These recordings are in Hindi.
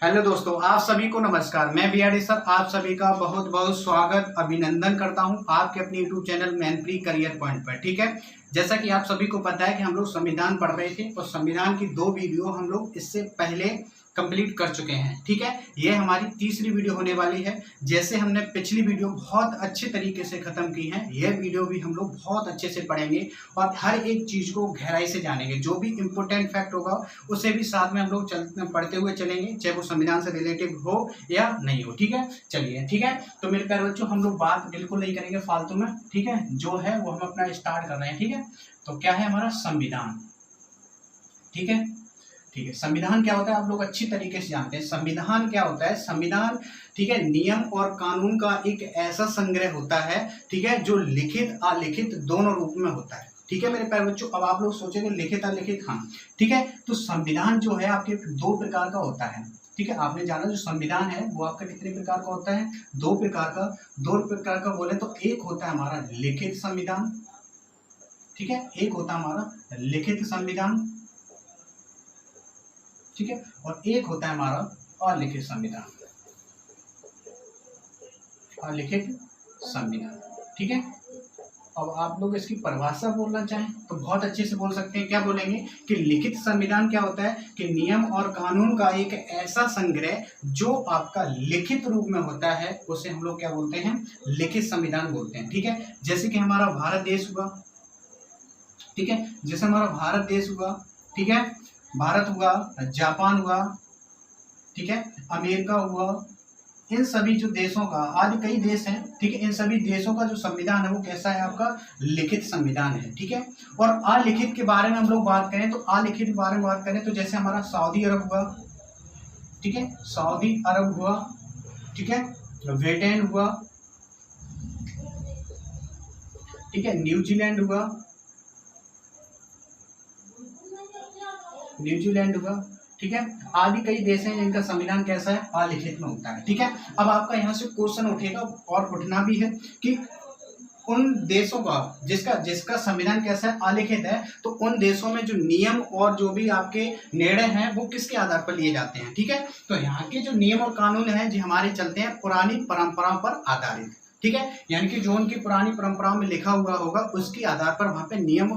हेलो दोस्तों, आप सभी को नमस्कार। मैं बीआरडी सर आप सभी का बहुत बहुत स्वागत अभिनंदन करता हूं आपके अपने YouTube channel Mainpuri career point पर। ठीक है, जैसा कि आप सभी को पता है कि हम लोग संविधान पढ़ रहे थे और संविधान की 2 वीडियो हम लोग इससे पहले कंप्लीट कर चुके हैं। ठीक है, ये हमारी तीसरी वीडियो होने वाली है। जैसे हमने पिछली वीडियो बहुत अच्छे तरीके से खत्म की है, यह वीडियो भी हम लोग बहुत अच्छे से पढ़ेंगे और हर एक चीज को गहराई से जानेंगे। जो भी इंपॉर्टेंट फैक्ट होगा उसे भी साथ में हम लोग पढ़ते हुए चलेंगे, चाहे वो संविधान से रिलेटेड हो या नहीं हो। ठीक है, चलिए ठीक है। तो मेरे प्यारे बच्चों, हम लोग बात बिल्कुल नहीं करेंगे फालतू में। ठीक है, जो है वो हम अपना स्टार्ट कर रहे हैं। ठीक है, तो क्या है हमारा संविधान। ठीक है, ठीक है। संविधान क्या होता है आप लोग अच्छी तरीके से जानते हैं। संविधान क्या होता है? संविधान, ठीक है, नियम और कानून का एक ऐसा संग्रह होता है, ठीक है, जो लिखित अलिखित दोनों रूप में होता है। ठीक है मेरे प्यारे बच्चों, अब आप लोग सोचेंगे लिखित अलिखित, हाँ ठीक है। तो संविधान जो है आपके 2 प्रकार का होता है। ठीक है, आपने जाना जो संविधान है वो आपका कितने प्रकार का होता है? 2 प्रकार का। 2 प्रकार का बोले तो एक होता है हमारा लिखित संविधान, ठीक है, एक होता है हमारा लिखित संविधान, ठीक है, और एक होता है हमारा अलिखित संविधान, अलिखित संविधान। ठीक है, अब आप लोग इसकी परिभाषा बोलना चाहें तो बहुत अच्छे से बोल सकते हैं। क्या बोलेंगे कि लिखित संविधान क्या होता है कि नियम और कानून का एक ऐसा संग्रह जो आपका लिखित रूप में होता है, उसे हम लोग क्या बोलते हैं? लिखित संविधान बोलते हैं। ठीक है, जैसे कि हमारा भारत देश हुआ, ठीक है, जैसे हमारा भारत देश हुआ, ठीक है, भारत हुआ, जापान हुआ, ठीक है, अमेरिका हुआ, इन सभी जो देशों का, आज कई देश हैं, ठीक है, इन सभी देशों का जो संविधान है वो कैसा है? आपका लिखित संविधान है। ठीक है, और अलिखित के बारे में हम लोग बात करें तो अलिखित के बारे में बात करें तो जैसे हमारा सऊदी अरब हुआ, ठीक है, सऊदी अरब हुआ, ठीक है, ब्रिटेन हुआ, ठीक है, न्यूजीलैंड हुआ, न्यूजीलैंड हुआ, ठीक है, आदि कई देश हैं जिनका संविधान कैसा है? अलिखित में होता है। ठीक है, अब आपका यहाँ से क्वेश्चन उठेगा और उठना भी है कि उन देशों का जिसका जिसका संविधान कैसा है? अलिखित है, तो उन देशों में जो नियम और जो भी आपके निर्णय हैं वो किसके आधार पर लिए जाते हैं? ठीक है, तो यहाँ के जो नियम और कानून हैं जो हमारे चलते हैं पुरानी परंपराओं पर आधारित। ठीक है, यानी कि जो उनकी पुरानी परंपराओं में लिखा हुआ होगा उसके आधार पर वहां पे नियम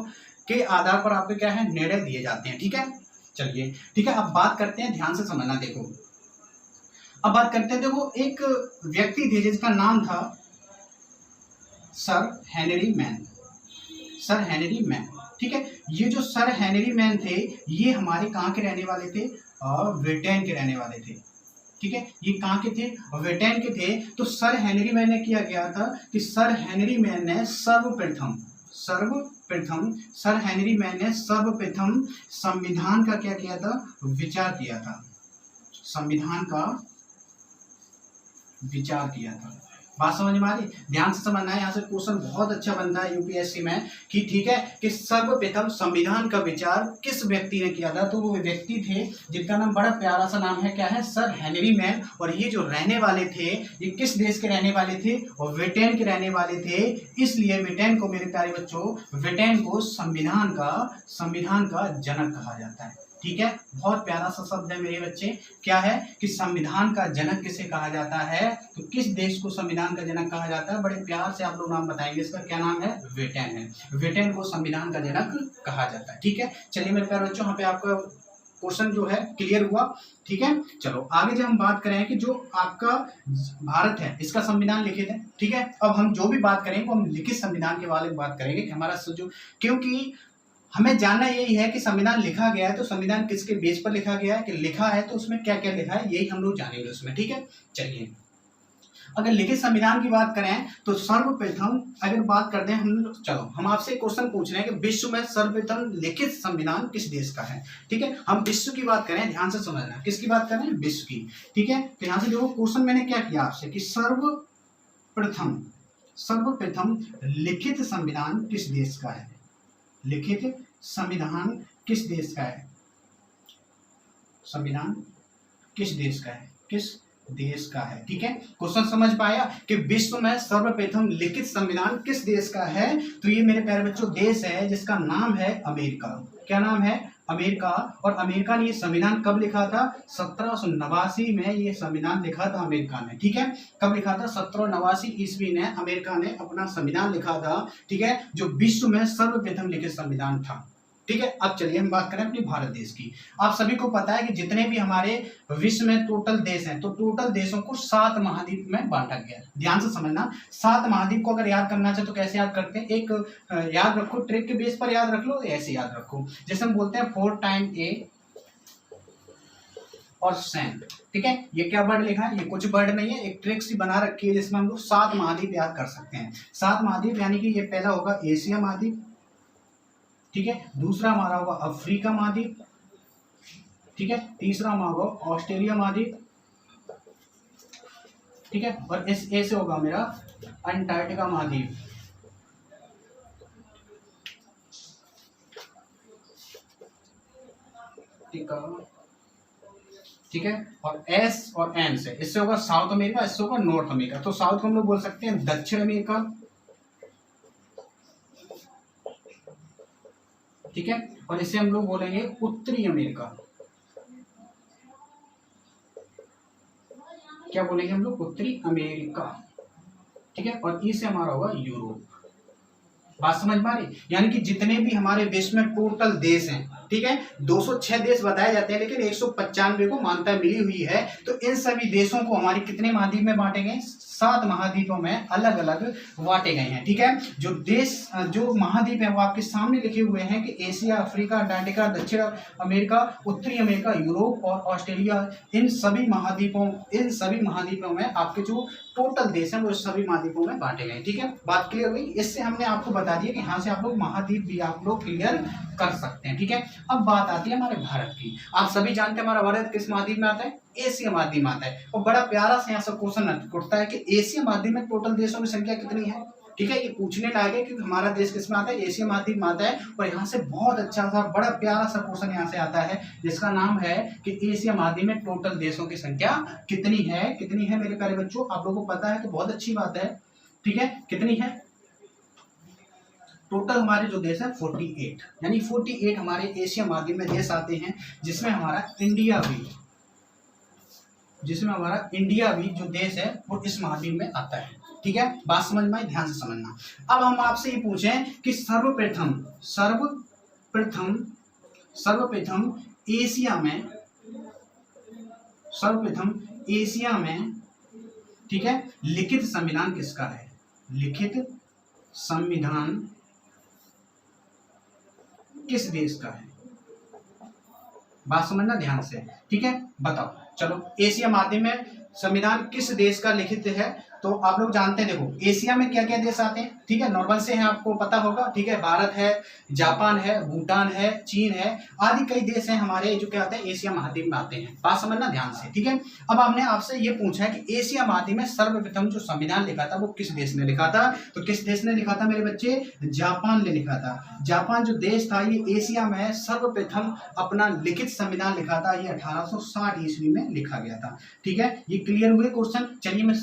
के आधार पर आपको क्या है? निर्णय दिए जाते हैं। ठीक है, चलिए ठीक है, अब बात करते हैं, ध्यान से समझना। देखो, अब बात करते हैं, देखो एक व्यक्ति थे जिसका नाम था sir Henry man, sir Henry man. ठीक है, ये जो सर हेनरी मैन थे ये हमारे कहाँ के रहने वाले थे? ब्रिटेन के रहने वाले थे। ठीक है, ये कहाँ के थे? ब्रिटेन के थे। तो सर हेनरी मैन ने किया गया था कि सर हेनरी मैन ने सर्वप्रथम सर हेनरी मैन ने सर्वप्रथम संविधान का क्या किया था? विचार किया था, संविधान का विचार किया था। बात समझ में आ रही? ध्यान से समझना है, यहाँ से क्वेश्चन बहुत अच्छा बनता है यूपीएससी में कि ठीक है कि सर्वप्रथम संविधान का विचार किस व्यक्ति ने किया था? तो वो व्यक्ति थे जिनका नाम बड़ा प्यारा सा नाम है, क्या है? Sir Henry man. और ये जो रहने वाले थे ये किस देश के रहने वाले थे? और ब्रिटेन के रहने वाले थे। इसलिए ब्रिटेन को, मेरे प्यारे बच्चों, ब्रिटेन को संविधान का जनक कहा जाता है। ठीक है, बहुत प्यारा सा शब्द है मेरे बच्चे। क्या है कि संविधान का जनक किसे कहा जाता है? तो किस देश को संविधान का जनक कहा जाता है? बड़े प्यार से आप लोग नाम बताएंगे, इसका क्या नाम है? ब्रिटेन है। ब्रिटेन को संविधान का जनक कहा जाता है। ठीक है, चलिए मेरे प्यारे बच्चों, यहाँ पे आपका क्वेश्चन जो है क्लियर हुआ। ठीक है, चलो आगे जब हम बात करें कि जो आपका भारत है इसका संविधान लिखित है। ठीक है, अब हम जो भी बात करेंगे वो हम लिखित संविधान के बारे में बात करेंगे कि हमारा जो, क्योंकि हमें जानना यही है कि संविधान लिखा गया है तो संविधान किसके बेस पर लिखा गया है, कि लिखा है तो उसमें क्या क्या लिखा है, यही हम लोग जानेंगे उसमें। ठीक है, चलिए अगर लिखित संविधान की बात करें तो सर्वप्रथम अगर बात करते हैं हम, चलो हम आपसे क्वेश्चन पूछ रहे हैं कि विश्व में सर्वप्रथम लिखित संविधान किस देश का है? ठीक है, हम विश्व की बात करें, ध्यान से समझना, किसकी बात कर रहे हैं? विश्व की। ठीक है, तो यहाँ से देखो क्वेश्चन मैंने क्या किया आपसे कि सर्वप्रथम लिखित संविधान किस देश का है? लिखित संविधान किस देश का है? संविधान किस देश का है? किस देश का है? ठीक है, क्वेश्चन समझ पाया कि विश्व में सर्वप्रथम लिखित संविधान किस देश का है? तो ये मेरे प्यारे बच्चों देश है जिसका नाम है अमेरिका। क्या नाम है? अमेरिका। और अमेरिका ने ये संविधान कब लिखा था? 1789 में ये संविधान लिखा था अमेरिका ने, ठीक है। कब लिखा था? 1789 ईस्वी ने अमेरिका ने अपना संविधान लिखा था, ठीक है, जो विश्व में सर्वप्रथम लिखित संविधान था, ठीक है। अब चलिए हम बात करें अपने भारत देश की। आप सभी को पता है कि जितने भी हमारे विश्व में टोटल देश हैं, तो टोटल देशों को 7 महाद्वीप में बांटा गया है। ध्यान से समझना, 7 महाद्वीप को अगर याद करना चाहे तो कैसे याद करते हैं? एक याद रखो, ट्रिक के बेस पर याद रख लो, ऐसे याद रखो। जैसे हम बोलते हैं 4 टाइम ए और सेंट, ठीक है। ये क्या वर्ड लिखा है? ये कुछ वर्ड नहीं है, एक ट्रिक सी बना रखी है जिसमें हम लोग 7 महाद्वीप याद कर सकते हैं। 7 महाद्वीप यानी कि ये पहला होगा एशिया महाद्वीप, ठीक है। दूसरा हमारा होगा अफ्रीका महाद्वीप, ठीक है। तीसरा हमारा होगा ऑस्ट्रेलिया महाद्वीप, ठीक है। और इस ए से होगा मेरा अंटार्कटिका महाद्वीप, ठीक है। और एस और एन से, इससे होगा साउथ अमेरिका, इससे होगा नॉर्थ अमेरिका। तो साउथ को हम लोग बोल सकते हैं दक्षिण अमेरिका, ठीक है। और इसे हम लोग बोलेंगे उत्तरी अमेरिका, क्या बोलेंगे हम लोग? उत्तरी अमेरिका, ठीक है। और ई से हमारा होगा यूरोप। बात समझ पा रही? यानी कि जितने भी हमारे विश्व में टोटल देश हैं, ठीक है, 206 देश बताए जाते हैं, लेकिन 195 को मान्यता मिली हुई है। तो इन सभी देशों को हमारे कितने महाद्वीप में बांटे गए? 7 महाद्वीपों में अलग अलग बांटे गए हैं, ठीक है। जो देश, जो महाद्वीप है वो आपके सामने लिखे हुए हैं कि एशिया, अफ्रीका, अंटार्कटिका, दक्षिण अमेरिका, उत्तरी अमेरिका, यूरोप और ऑस्ट्रेलिया। इन सभी महाद्वीपों में आपके जो टोटल देश हैं वो सभी महाद्वीपों में बांटे गए, ठीक है। बात क्लियर हुई? इससे हमने आपको बता दिया कि यहाँ से आप लोग महाद्वीप भी आप लोग क्लियर कर सकते हैं, ठीक है। अब बात आती है हमारे भारत की। आप सभी जानते हैं हमारा भारत किस महाद्वीप में आता है? एशिया महाद्वीप में आता है। और बड़ा प्यारा सा यहाँ से क्वेश्चन उठता है कि एशिया महाद्वीप में टोटल देशों की संख्या कितनी है, ठीक है। ये पूछने लायक है क्योंकि हमारा देश किस में आता है? एशिया महाद्वीप में आता है। और यहाँ से बहुत अच्छा सा बड़ा प्यारा सा क्वेश्चन यहाँ से आता है जिसका नाम है कि एशिया महाद्वीप में टोटल देशों की संख्या कितनी है? कितनी है मेरे प्यारे बच्चों? आप लोगों को पता है तो बहुत अच्छी बात है, ठीक है। कितनी है टोटल? हमारे जो देश है 48, यानी 48 हमारे एशिया महाद्वीप में देश आते हैं, जिसमें हमारा इंडिया भी जो देश है वो इस महाद्वीप में आता है, ठीक है। बात समझ में आई? ध्यान से समझना। अब हम आपसे ये पूछें कि सर्वप्रथम एशिया में, ठीक है, लिखित संविधान किसका है? लिखित संविधान किस देश का है? बात समझना ध्यान से, ठीक है। बताओ, चलो एशिया महाद्वीप में संविधान किस देश का लिखित है? तो आप लोग जानते हैं, देखो एशिया में क्या क्या देश आते हैं, ठीक है। नॉर्मल से हैं, आपको पता होगा, ठीक है। भारत है, जापान है, भूटान है, चीन है, आदि कई देश हैं हमारे जो क्या आते हैं एशिया महाद्वीप में आते हैं। बात समझना ध्यान से, ठीक है। अब हमने आपसे ये पूछा है कि एशिया महाद्वीप में सर्वप्रथम जो संविधान लिखा था वो किस देश ने लिखा था? तो किस देश ने लिखा था मेरे बच्चे? जापान ने लिखा था। जापान जो देश था ये एशिया में सर्वप्रथम अपना लिखित संविधान लिखा था। ये 1860 ईस्वी में लिखा गया था, ठीक है। ये क्लियर हुए क्वेश्चन? चलिए मैं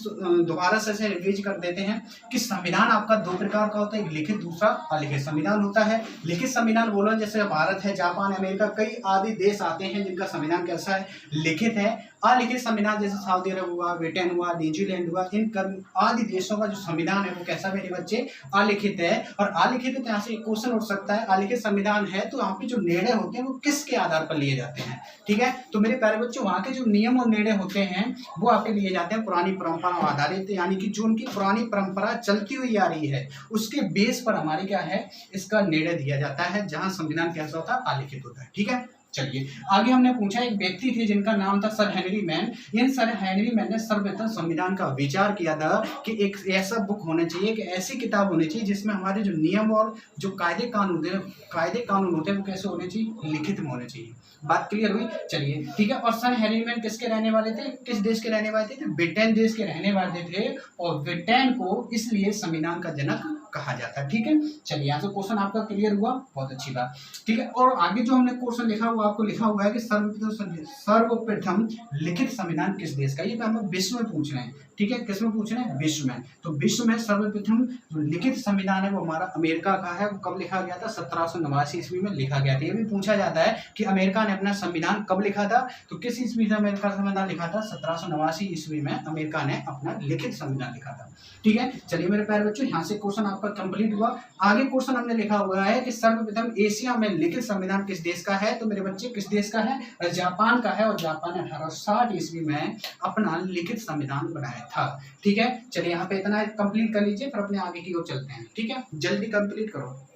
दोबारा से रिवीज कर देते हैं कि संविधान आपका 2 प्रकार का होता है, एक लिखित, दूसरा अलिखित संविधान होता है। लिखित संविधान बोलो जैसे भारत है, जापान, अमेरिका, कई आदि देश आते हैं जिनका संविधान कैसा है? लिखित है। अलिखित संविधान जैसे सऊदी अरब हुआ, ब्रिटेन हुआ, न्यूजीलैंड हुआ, इन आदि देशों का जो संविधान है वो कैसा मेरे बच्चे? अलिखित है। और अलिखित तो यहाँ से एक क्वेश्चन उठ सकता है, अलिखित संविधान है तो यहाँ पे जो निर्णय होते हैं वो किसके आधार पर लिए जाते हैं, ठीक है। तो मेरे प्यारे बच्चों वहाँ के जो नियम और निर्णय होते हैं वो आपके लिए जाते हैं पुरानी परंपरा आधारित, यानी कि जो उनकी पुरानी परंपरा चलती हुई आ रही है उसके बेस पर हमारे क्या है इसका निर्णय दिया जाता है, जहां संविधान कैसा होता है? अलिखित होता है, ठीक है। चलिए आगे हमने पूछा, एक व्यक्ति थे जिनका नाम था सर हेनरी मैन। इन सर हेनरी मैन ने सर्वप्रथम संविधान का विचार किया था कि एक ऐसा बुक होना चाहिए, कि ऐसी किताब होनी चाहिए जिसमें हमारे जो नियम और जो कायदे कानून होते हैं वो कैसे होने चाहिए? लिखित में होने चाहिए। बात क्लियर हुई? चलिए ठीक है। और सर हेनरी मैन किसके रहने वाले थे? किस देश के रहने वाले थे? ब्रिटेन देश के रहने वाले थे। और ब्रिटेन को इसलिए संविधान का जनक कहा जाता है। ठीक है, चलिए यहाँ से क्वेश्चन आपका क्लियर हुआ, बहुत अच्छी बात। ठीक है, और आगे जो हमने क्वेश्चन लिखा हुआ आपको लिखा हुआ है कि सर्वप्रथम लिखित संविधान किस देश का, ये तो हमें विश्व में पूछ रहे हैं। ठीक है, किस में पूछ रहे हैं, विश्व में। तो विश्व में सर्वप्रथम जो लिखित संविधान है वो हमारा अमेरिका का है। वो कब लिखा गया था, 1789 ईस्वी में लिखा गया था। ये भी पूछा जाता है कि अमेरिका ने अपना संविधान कब लिखा था, तो किस ईस्वी में अमेरिका संविधान लिखा था, 1789 ईस्वी में अमेरिका ने अपना लिखित संविधान लिखा था। ठीक है, चलिए मेरे प्यारे बच्चों, यहाँ से क्वेश्चन आपका कंप्लीट हुआ। आगे क्वेश्चन हमने लिखा हुआ है कि सर्वप्रथम एशिया में लिखित संविधान किस देश का है, तो मेरे बच्चे किस देश का है, जापान का है। और जापान ने 1860 ईस्वी में अपना लिखित संविधान बनाया था। ठीक है, चलिए यहाँ पे इतना कंप्लीट कर लीजिए, फिर अपने आगे की ओर चलते हैं। ठीक है, जल्दी कंप्लीट करो।